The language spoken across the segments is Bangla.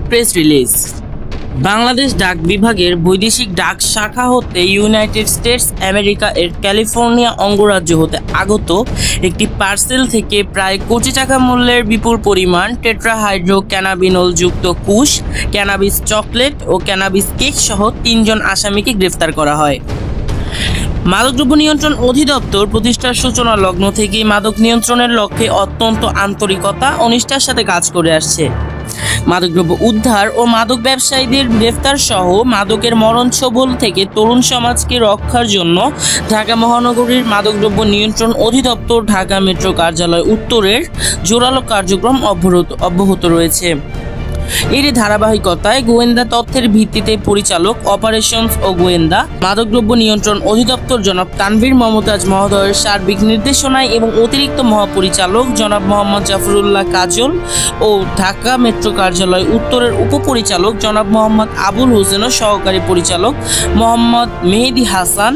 Press release. বাংলাদেশ ডাক বিভাগের বৈদেশিক ডাক শাখা হতে ইউনাইটেড স্টেটস আমেরিকা এর ক্যালিফোর্নিয়া অঙ্গরাজ্য হতে আগত একটি পার্সেল থেকে প্রায় কোটি টাকা মূল্যের বিপুল পরিমাণ টেট্রাহাইড্রো ক্যানাবিনল যুক্ত কুশ, ক্যানাবিস চকলেট ও ক্যানাবিস কেক সহ 3 জন আসামিকে গ্রেফতার করা হয়। মাদকদ্রব্য নিয়ন্ত্রণ অধিদপ্তর প্রতিষ্ঠার সূচনা লগ্ন থেকেই মাদক নিয়ন্ত্রণের লক্ষ্যে অত্যন্ত আন্তরিকতা ও নিষ্ঠার সাথে কাজ করে আসছে। মাদকদ্রব্য উদ্ধার ও মাদক ব্যবসায়ীদের গ্রেফতার সহ মাদকের মরণছোবল থেকে তরুণ সমাজকে রক্ষার জন্য ঢাকা মহানগরীর মাদকদ্রব্য নিয়ন্ত্রণ অধিদপ্তর ঢাকা মেট্রো কার্যালয় উত্তরের জোরালো কার্যক্রম অব্যাহত রয়েছে। এরই ধারাবাহিকতায় গোয়েন্দা তথ্যের ভিত্তিতে পরিচালক অপারেশনস ও গোয়েন্দা মাদকদ্রব্য নিয়ন্ত্রণ অধিদপ্তর জনাব তানভীর মমতাজ মহোদয়ের সার্বিক নির্দেশনায় এবং অতিরিক্ত মহাপরিচালক জনাব মোহাম্মদ জাফরুল্লাহ কাজল ও ঢাকা মেট্রো কার্যালয় উত্তরের উপপরিচালক জনাব মোহাম্মদ আবুল হোসেন ও সহকারী পরিচালক মোহাম্মদ মেহেদি হাসান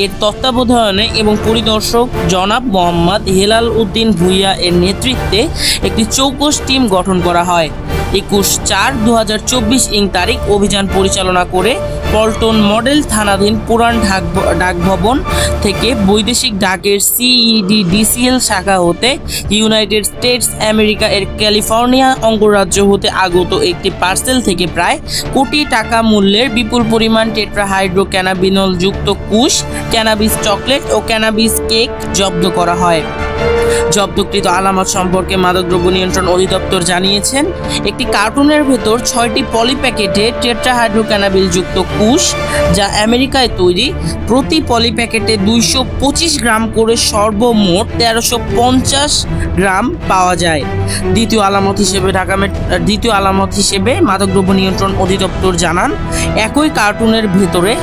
এর তত্ত্বাবধানে এবং পরিদর্শক জনাব মোহাম্মদ হেলাল উদ্দিন ভুইয়া এর নেতৃত্বে একটি চৌকস টিম গঠন করা হয়। 21/4/2024 তারিখ অভিযান পরিচালনা করে পল্টন মডেল থানাধীন পুরান ডাকভবন থেকে বৈদেশিক ডাকের CEDDCL শাখা হতে ইউনাইটেড স্টেটস আমেরিকা এর ক্যালিফোর্নিয়া অঙ্গরাজ্য হতে আগত একটি পার্সেল থেকে প্রায় কোটি টাকা মূল্যের বিপুল পরিমাণ টেট্রাহাইড্রো ক্যানাবিনল যুক্ত কুশ, ক্যানাবিস চকলেট ও ক্যানাবিস কেক জব্দ করা হয়। জব্দকৃত আলামত সম্পর্কে মাদকদ্রব্য নিয়ন্ত্রণ অধিদপ্তর জানিয়েছেন, একটি কার্টুনের ভেতর 6টি পলি প্যাকেটে টেট্রাহাইড্রো ক্যানাবিল যুক্ত কুশ, যা আমেরিকায় তৈরি, প্রতি পলি প্যাকেটে 225 গ্রাম করে সর্বমোট 1350 গ্রাম পাওয়া যায়। দ্বিতীয় আলামত হিসেবে মাদকদ্রব্য নিয়ন্ত্রণ অধিদপ্তর জানান, একই কার্টুনের ভেতরে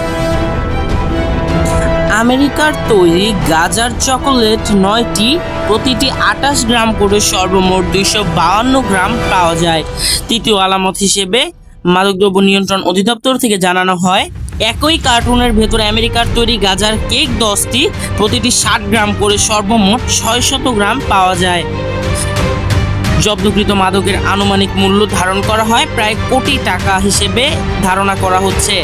আমেরিকার তৈরি গাজার চকোলেট 9টি, প্রতিটি 28 গ্রাম করে সর্বমোট 252 গ্রাম পাওয়া যায়। তৃতীয় আলামত হিসেবে মাদকদ্রব্য নিয়ন্ত্রণ অধিদপ্তর থেকে জানানো হয়, একই কার্টুনের ভেতরে আমেরিকার তৈরি গাজার কেক 10টি, প্রতিটি 60 গ্রাম করে সর্বমোট 600 গ্রাম পাওয়া যায়। জব্দকৃত মাদকের আনুমানিক মূল্য ধারণ করা হয় প্রায় কোটি টাকা হিসেবে ধারণা করা হচ্ছে।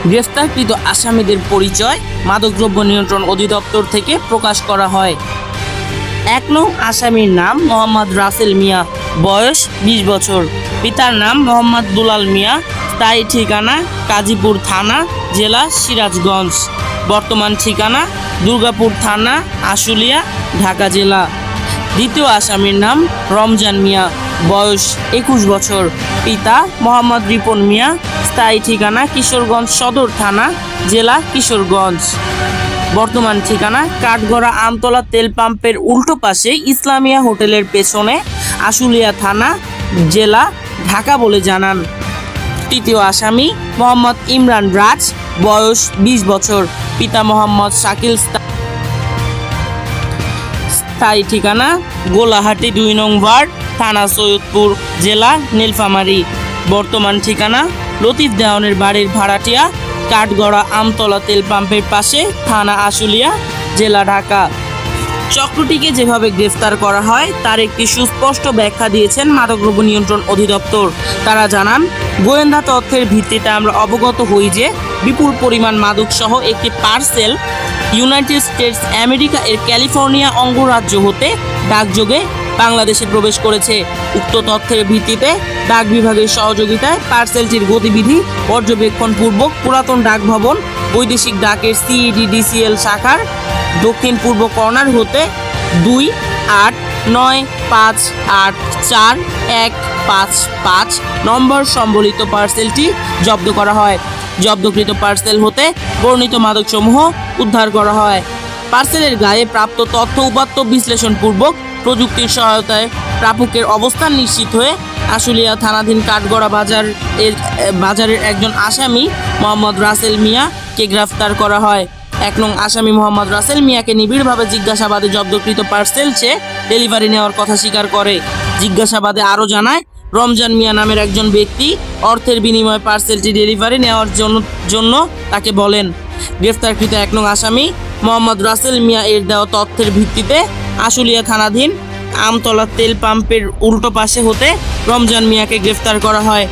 গ্রেফতারকৃত আসামিদের পরিচয় মাদকদ্রব্য নিয়ন্ত্রণ অধিদপ্তর থেকে প্রকাশ করা হয়। 1 নং আসামির নাম মোহাম্মদ রাসেল মিয়া, বয়স 20 বছর, পিতার নাম মোহাম্মদ দুলাল মিয়া, স্থায়ী ঠিকানা কাজীপুর থানা, জেলা সিরাজগঞ্জ, বর্তমান ঠিকানা দুর্গাপুর থানা, আশুলিয়া, ঢাকা জেলা। দ্বিতীয় আসামির নাম রমজান মিয়া, বয়স 21 বছর, পিতা মোহাম্মদ রিপন মিয়া, স্থায়ী ঠিকানা কিশোরগঞ্জ সদর থানা, জেলা কিশোরগঞ্জ, বর্তমান ঠিকানা কাঠগড়া আমতলা তেল পাম্পের উল্টো পাশে ইসলামিয়া হোটেলের পেছনে, আশুলিয়া থানা, জেলা ঢাকা বলে জানান। তৃতীয় আসামি মোহাম্মদ ইমরান রাজ, বয়স 20 বছর, পিতা মোহাম্মদ শাকিল, স্থায়ী ঠিকানা গোলাহাটি 2 নং ওয়ার্ড, থানা সৈয়দপুর, জেলা নীলফামারী, বর্তমান ঠিকানা লতিফ দেওয়ানের বাড়ির ভাড়াটিয়া, কাঠগড়া আমতলা তেল পাম্পের পাশে, থানা আশুলিয়া, জেলা ঢাকা। চক্রটিকে যেভাবে গ্রেফতার করা হয় তার একটি সুস্পষ্ট ব্যাখ্যা দিয়েছেন মাদকদ্রব্য নিয়ন্ত্রণ অধিদপ্তর। তারা জানান, গোয়েন্দা তথ্যের ভিত্তিতে আমরা অবগত হই যে বিপুল পরিমাণ মাদক সহ একটি পার্সেল ইউনাইটেড স্টেটস আমেরিকা এর ক্যালিফোর্নিয়া অঙ্গরাজ্য হতে ডাকযোগে বাংলাদেশে প্রবেশ করেছে। উক্ত তথ্যের ভিত্তিতে ডাক বিভাগের সহযোগিতায় পার্সেলটির গতিবিধি পর্যবেক্ষণপূর্বক পুরাতন ডাকভবন বৈদেশিক ডাকের CEDDCL শাখার দক্ষিণ পূর্ব কর্নার হতে 2895845155 নম্বর সম্বলিত পার্সেলটি জব্দ করা হয়। জব্দকৃত পার্সেল হতে বর্ণিত মাদকসমূহ উদ্ধার করা হয়। পার্সেলের গায়ে প্রাপ্ত তথ্য উপাত্ত বিশ্লেষণপূর্বক প্রযুক্তির সহায়তায় প্রাপকের অবস্থান নিশ্চিত হয়ে আশুলিয়া থানাধীন কাঠগড়া বাজারের একজন আসামি মোহাম্মদ রাসেল মিয়াকে গ্রেফতার করা হয়। 1 নং আসামি মোহাম্মদ রাসেল মিয়াকে নিবিড়ভাবে জিজ্ঞাসাবাদে জব্দকৃত পার্সেল চেয়ে ডেলিভারি নেওয়ার কথা স্বীকার করে। জিজ্ঞাসাবাদে আরও জানায়, রমজান মিয়া নামের একজন ব্যক্তি অর্থের বিনিময়ে পার্সেলটি ডেলিভারি নেওয়ার জন্য তাকে বলেন। গ্রেফতারকৃত 1 নং আসামি মোহাম্মদ রাসেল মিয়া এর দেওয়া তথ্যের ভিত্তিতে আশুলিয়া থানাধীন আমতলা তেল পাম্পের উল্টো পাশে হতে রমজান মিয়াকে গ্রেফতার করা হয়।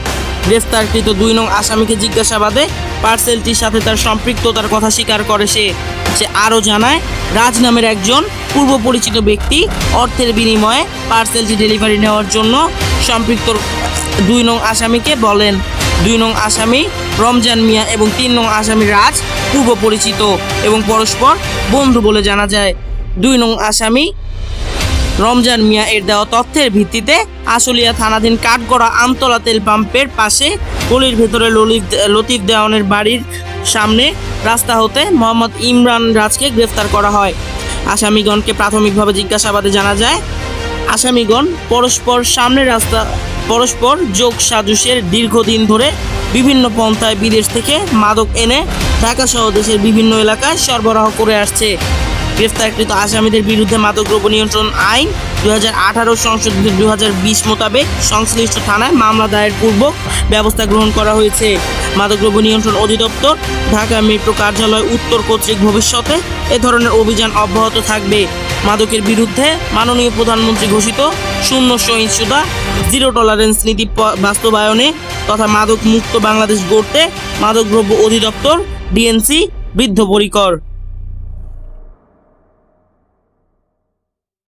গ্রেফতারকৃত 2 নং আসামিকে জিজ্ঞাসাবাদে পার্সেলটির সাথে তার সম্পৃক্ততার কথা স্বীকার করে সে আরও জানায়, রাজ নামের একজন পূর্ব পরিচিত ব্যক্তি অর্থের বিনিময়ে পার্সেলটি ডেলিভারি নেওয়ার জন্য সম্পৃক্ত 2 নং আসামিকে বলেন। 2 নং আসামি রমজান মিয়া এবং 3 নং আসামি রাজ পূর্ব পরিচিত এবং পরস্পর বন্ধু বলে জানা যায়। 2 নং আসামি রমজান মিয়া এর দেওয়া তথ্যের ভিত্তিতে আশুলিয়া থানাধীন কাঠগড়া আমতলা তেল পাম্পের পাশে গলির ভেতরে লতিফ দেওয়ানের বাড়ির সামনে রাস্তা হতে মোহাম্মদ ইমরান রাজকে গ্রেফতার করা হয়। আসামিগণকে প্রাথমিকভাবে জিজ্ঞাসাবাদে জানা যায়, আসামিগণ পরস্পর যোগ সাজুসের দীর্ঘদিন ধরে বিভিন্ন পন্থায় বিদেশ থেকে মাদক এনে ঢাকা সহ দেশের বিভিন্ন এলাকায় সরবরাহ করে আসছে। গ্রেফতারকৃত আসামিদের বিরুদ্ধে মাদকদ্রব্য নিয়ন্ত্রণ আইন 2018 সংশোধিত 2020 মোতাবেক সংশ্লিষ্ট থানায় মামলা দায়ের পূর্বক ব্যবস্থা গ্রহণ করা হয়েছে। মাদকদ্রব্য নিয়ন্ত্রণ অধিদপ্তর ঢাকা মেট্রো কার্যালয় উত্তর কর্তৃক ভবিষ্যতে এ ধরনের অভিযান অব্যাহত থাকবে। মাদকের বিরুদ্ধে মাননীয় প্রধানমন্ত্রী ঘোষিত শূন্য সহিংসতা জিরো টলারেন্স নীতি বাস্তবায়নে তথা মাদক মুক্ত বাংলাদেশ গড়তে মাদকদ্রব্য অধিদপ্তর ডিএনসি বদ্ধপরিকর।